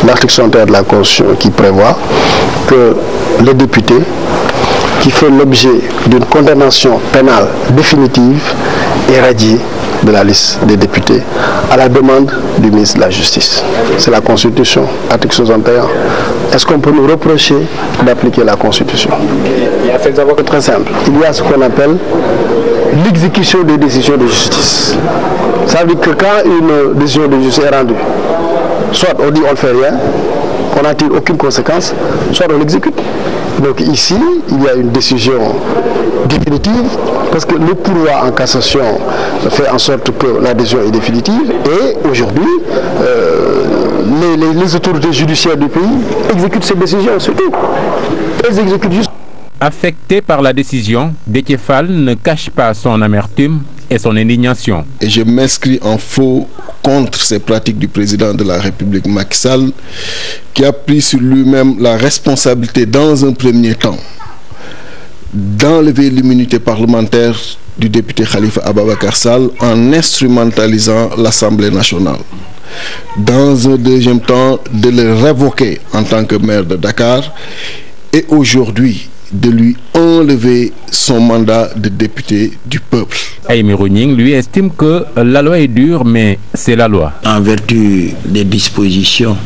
l'article 61 de la Constitution qui prévoit que les députés qui font l'objet d'une condamnation pénale définitive est radié de la liste des députés à la demande du ministre de la Justice. C'est la Constitution, article 61. Est-ce qu'on peut nous reprocher d'appliquer la Constitution? C'est très simple. Il y a ce qu'on appelle l'exécution des décisions de justice. Ça veut dire que quand une décision de justice est rendue, soit on dit on ne fait rien, on n'en tire aucune conséquence, soit on l'exécute. Donc ici, il y a une décision définitive, parce que le pouvoir en cassation fait en sorte que la décision est définitive, et aujourd'hui, les autorités judiciaires du pays exécutent ces décisions, c'est tout. Elles exécutent juste. Affecté par la décision, Déthié Fall ne cache pas son amertume et son indignation. Et je m'inscris en faux contre ces pratiques du président de la République Macky Sall, qui a pris sur lui-même la responsabilité dans un premier temps d'enlever l'immunité parlementaire du député Khalifa Ababacar Sall en instrumentalisant l'Assemblée nationale. Dans un deuxième temps, de le révoquer en tant que maire de Dakar, et aujourd'hui de lui enlever son mandat de député du peuple. Aïmi Rouning, lui, estime que la loi est dure, mais c'est la loi. En vertu des dispositions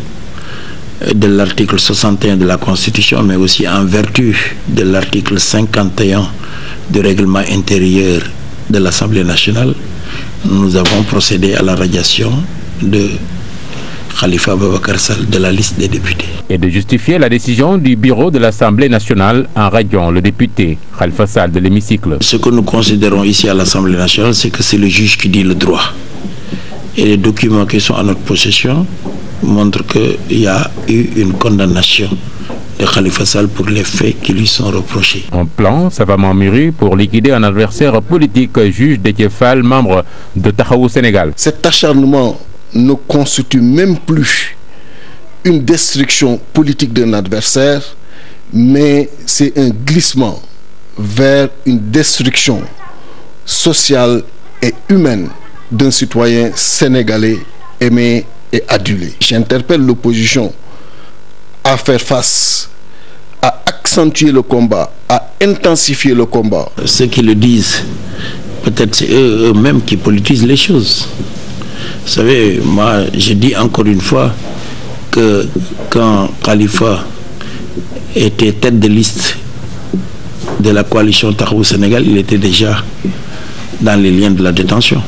de l'article 61 de la Constitution, mais aussi en vertu de l'article 51 du règlement intérieur de l'Assemblée nationale, nous avons procédé à la radiation de Khalifa Ababacar Sall de la liste des députés. Et de justifier la décision du bureau de l'Assemblée nationale en radiant le député Khalifa Sall de l'hémicycle. Ce que nous considérons ici à l'Assemblée nationale, c'est que c'est le juge qui dit le droit. Et les documents qui sont à notre possession montrent qu'il y a eu une condamnation de Khalifa Sall pour les faits qui lui sont reprochés. Un plan savamment mûri pour liquider un adversaire politique, juge Déthié Fall, membre de Taxawu Sénégal. Cet acharnement ne constitue même plus une destruction politique d'un adversaire, mais c'est un glissement vers une destruction sociale et humaine d'un citoyen sénégalais aimé et adulé. J'interpelle l'opposition à faire face, à accentuer le combat, à intensifier le combat. Ceux qui le disent, peut-être c'est eux-mêmes qui politisent les choses. Vous savez, moi, je dis encore une fois que quand Khalifa était tête de liste de la coalition Taxawu Sénégal, il était déjà dans les liens de la détention.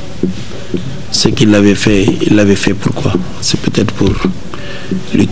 Ce qu'il avait fait, il l'avait fait pourquoi? C'est peut-être pour lutter